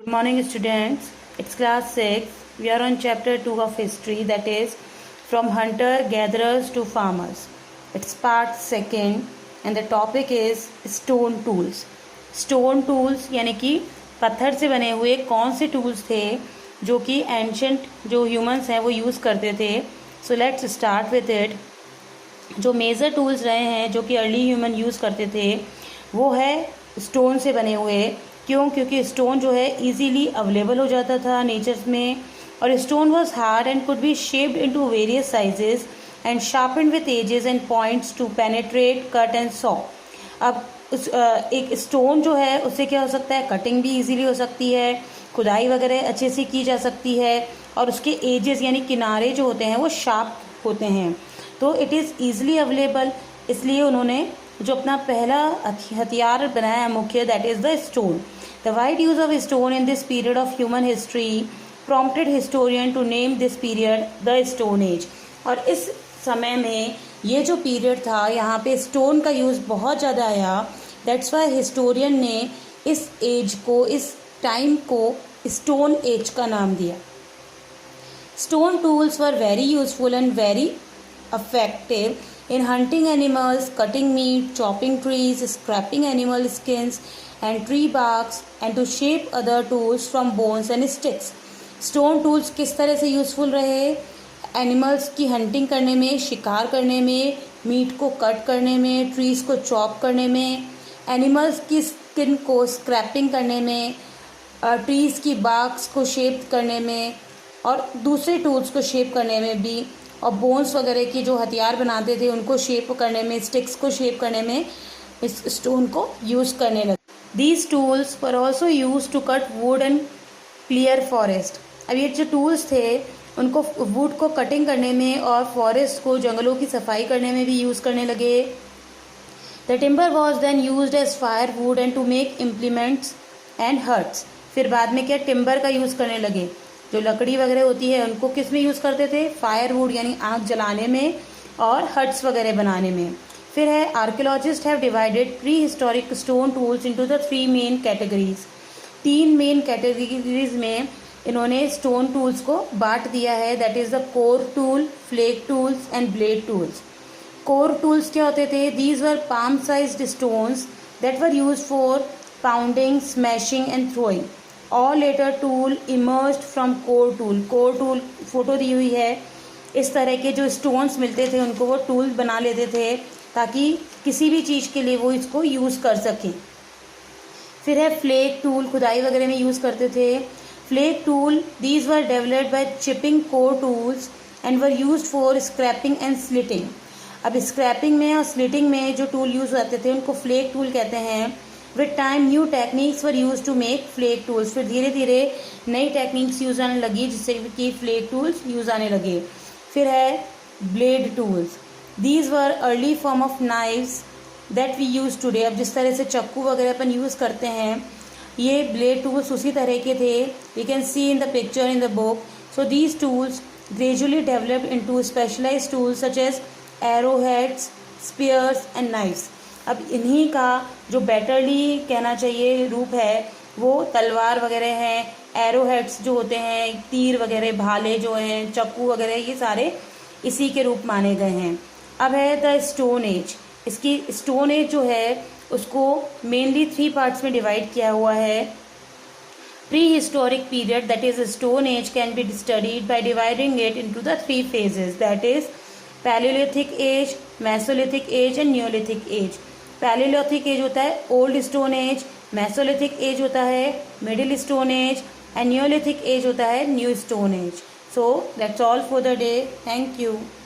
Good morning, students. It's class 6. We are on chapter 2 of history, that is from hunter gatherers to farmers. It's part 2 and the topic is stone tools. Stone tools यानी कि पत्थर से बने हुए कौन से tools थे जो कि एंशंट जो ह्यूमंस हैं वो यूज़ करते थे. So let's start with it. जो मेजर टूल्स रहे हैं जो कि अर्ली ह्यूमन यूज़ करते थे वो है स्टोन से बने हुए. क्योंकि स्टोन जो है इजीली अवेलेबल हो जाता था नेचर में, और stone was hard and could be shaped into various sizes and sharpened with edges and points to penetrate, cut and saw. अब एक स्टोन जो है उससे क्या हो सकता है, कटिंग भी इजीली हो सकती है, खुदाई वगैरह अच्छे से की जा सकती है, और उसके एजेस यानी किनारे जो होते हैं वो शार्प होते हैं. तो इट इज़ ईजिली अवेलेबल, इसलिए उन्होंने जो अपना पहला हथियार बनाया मुख्य, that is the stone. The wide use of stone in this period of human history prompted historian to name this period the stone age. और इस समय में ये जो पीरियड था यहाँ पे स्टोन का यूज़ बहुत ज़्यादा आया. दैट्स वाई हिस्टोरियन ने इस एज को, इस टाइम को स्टोन एज का नाम दिया. Stone tools were very useful and very effective in hunting animals, cutting meat, chopping trees, scraping animal skins and tree barks, and to shape other tools from bones and sticks. Stone tools किस तरह से useful रहे? Animals की hunting करने में, शिकार करने में, मीट को कट करने में, ट्रीज़ को चॉप करने में, एनिमल्स की स्किन को स्क्रैपिंग करने में, ट्रीज़ की बार्क्स को शेप करने में, और दूसरे टूल्स को शेप करने में भी, और बोन्स वगैरह की जो हथियार बनाते थे उनको शेप करने में, स्टिक्स को शेप करने में इस स्टोन को यूज़ करने लगे. These tools were also used to cut wood and clear forest. अब ये जो टूल्स थे उनको वुड को कटिंग करने में और फॉरेस्ट को, जंगलों की सफाई करने में भी यूज़ करने लगे. The timber was then used as firewood and to make implements and huts. फिर बाद में क्या, टिम्बर का यूज़ करने लगे. जो लकड़ी वगैरह होती है उनको किस में यूज़ करते थे, फायरवुड यानी आग जलाने में और हट्स वगैरह बनाने में. फिर है archaeologist have divided prehistoric stone tools into the 3 main categories. 3 main categories में इन्होंने स्टोन टूल्स को बांट दिया है. That is the core tool, flake tools and blade tools. Core tools क्या होते थे? These were palm sized stones that were used for pounding, smashing and throwing. All later tool emerged from core tool. core tool photo दी हुई है. इस तरह के जो स्टोन्स मिलते थे उनको वो टूल बना लेते थे ताकि किसी भी चीज़ के लिए वो इसको यूज़ कर सकें. फिर है फ्लेक टूल, खुदाई वगैरह में यूज़ करते थे. Flake tool, these were developed by chipping core tools and were used for scraping and slitting. अब स्क्रैपिंग में और स्लिटिंग में जो टूल यूज़ होते थे उनको फ्लेक टूल कहते हैं. With time new techniques were used to make flake tools. फिर धीरे धीरे नई टेक्निक्स यूज़ आने लगी जिससे कि फ्लेक टूल्स यूज़ आने लगे. फिर है blade tools. These were early form of knives that we use today. अब जिस तरह से चाकू वगैरह अपन यूज़ करते हैं, ये ब्लेड टूल्स उसी तरह के थे. We can see in the picture in the book. So these tools gradually developed into specialised tools such as arrowheads, spears and knives. अब इन्हीं का जो बेटरली कहना चाहिए रूप है वो तलवार वगैरह हैं, एरो हेड्स जो होते हैं, तीर वगैरह, भाले जो हैं, चाकू वगैरह, ये सारे इसी के रूप माने गए हैं. अब है द स्टोन एज. इसकी स्टोन एज जो है उसको मेनली 3 पार्ट्स में डिवाइड किया हुआ है. Prehistoric period, that is stone age, can be studied by dividing it into the 3 phases, that is Palaeolithic age, Mesolithic age and Neolithic age. Palaeolithic age होता है old stone age, Mesolithic age होता है middle stone age, and Neolithic age होता है new stone age. So that's all for the day. Thank you.